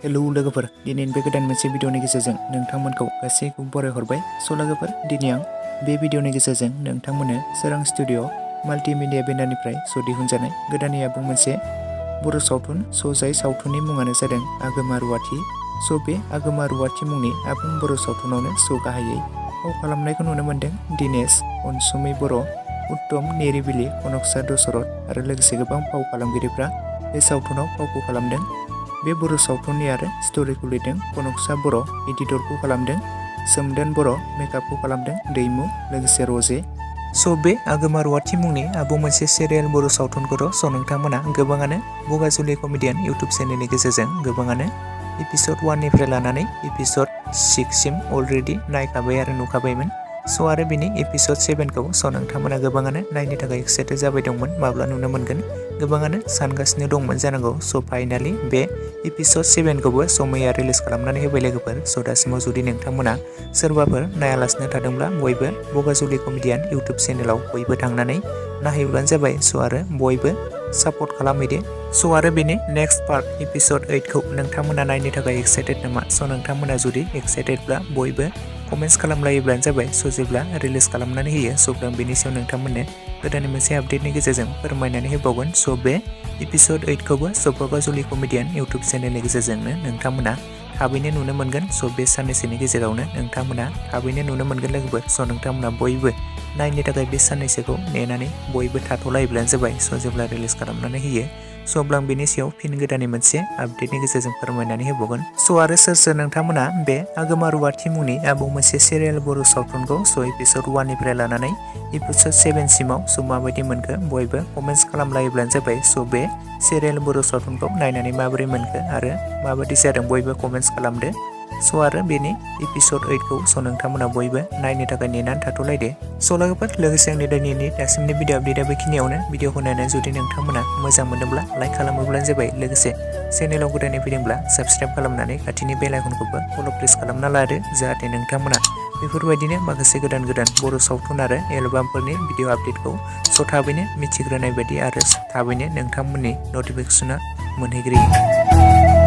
Hello लोगोफोर, दिनै बे गोदान मोनसे भिडिअनि गेजेरजों नोंथांमोनखौ गासैखौबो बरायहरबाय। लोगोफोर, दिनै आं बे भिडिअनि गेजेरजों नोंथांमोननो सोरां स्टुडिअ माल्टिमिडिया बेनारनिफ्राय दिहुनजानाय गोदानै आबुं मोनसे बर' सावथुन जाय सावथुननि मुङानो जादों आगोमा रुवाथि। बे आगोमा रुवाथि मुंनि आबुं बर' सावथुनावनो गाहायै फाव खालामनायखौ नुनो मोन्दों दिनेश, अनसुमै बर', उत्तम निरिबिलि, कनकसा दशरथ आरो लोगोसे गोबां फाव खालामगिरिफ्रा बे सावथुनाव फावखौ खालामदों। बे बर' सावथुननि आरो स्ट'रिखौ लिरदों कनकसा बर', एडिटरखौ खालामदों सोमदोन बर', मेकआपखौ खालामदों दैमु, लोगोसे रजे। बे आगोमा रुवाथि मुंनि आबुं मोनसे सिरियाल बर' सावथुनखौथ' नोंथांमोना गोबाङानो बगाजुलि कमेडियान इउटुब चेनेलनि गेजेरजों गोबाङानो एपिसड 1निफ्राय लानानै एपिसड 6 सिम अलरेडि नायखाबाय आरो नुखाबायमोन। आरो बिनि एपिसड 7खौ नोंथांमोना गोबाङानो नायनो थाखाय एक्साइटेड जाबाय दंमोन, माब्ला नुनो मोनगोन गोबाङानो सानगासिनो दंमोन जानांगौ। फाइनालि बे एपिसड 7खौबो मैया रिलिज खालामनानै होबाय लोगोफोर। दासिमाव जुदि नोंथांमोना सोरबाफोर नायालासिनो थादोंब्ला बयबो बगाजुलि कमेडियान इउटुब चेनेलाव बयबो थांनानै नायहैब्लानो जाबाय। आरो बयबो सापर्ट खालामहैदो। आरो बेनि नेक्स्ट पार्ट एपिसड 8खौ नोंथांमोना नायनो थाखाय एक्साइटेड नामा? नोंथांमोना जुदि एक्साइटेडब्ला बयबो कमेन्ट्स खालामलायोब्लानो जाबाय। जेब्ला रिलिज खालामनानै होयो अब्ला बेनि सायाव नोंथांमोननो गोदान मोनसे आपडेटनि गेजेरजों फोरमायनानै होबावगोन। बे एपिसड 8खौबो बगाजुलि कमेडियान इउटुब चेनेलनि गेजेरजोंनो नोंथांमोना थाबैनो नुनो मोनगोन। बे साननैसोनि गेजेरावनो नोंथांमोना थाबैनो नुनो मोनगोन लोगोफोर। नोंथांमोना बयबो नायनो थाखाय बे साननैसोखौ नेनानै बयबो थाथ'लायोब्लानो जाबाय। जेब्ला रिलिज खालामनानै होयो अब्ला आं बेनि सायाव फिन गोदानै मोनसे आपडेटनि गेजेरजों फोरमायनानै होबावगोन। आरो सोर नोंथांमोना बे आगोमा रुवाथि मुंनि आबुं मोनसे सिरियाल बर' सावथुनखौ एपिसड 1निफ्राय लानानै एपिसड 7 सिमाव माबायदि मोनखो बयबो कमेन्ट्स खालामलायोब्लानो जाबाय। बे सिरियाल बर' सावथुनखौ नायनानै माबोरै मोनखो आरो माबायदि जादों बयबो कमेन्ट्स खालामदो। आरो बेनि एपिसड 8खौ नोंथांमोना बयबो नायनो थाखाय नेनानै थाथ'लायदो। लोगोफोर, लोगोसे आंनि दिनैनि दासिमनि भिडिअ आपडेटआ बेखिनियावनो। भिडिअखौ नायनानै जुदि नोंथांमोना मोजां मोनोब्ला लाइक खालामोब्लानो जाबाय। लोगोसे चेनेलाव गोदानै फैदोंब्ला साबस्क्राइब खालामनानै खाथिनि बेल आइकनखौबो अल प्रेस खालामना लादो, जाहाथे नोंथांमोना बेफोरबायदिनो माखासे गोदान गोदान बर' सावथुन आरो एलबामफोरनि भिडिअ आपडेटखौ थाबैनो मिथिग्रोनाय बायदि आरो थाबैनो नोंथांमोननि नटिफिकेसना मोनहैग्रोयो।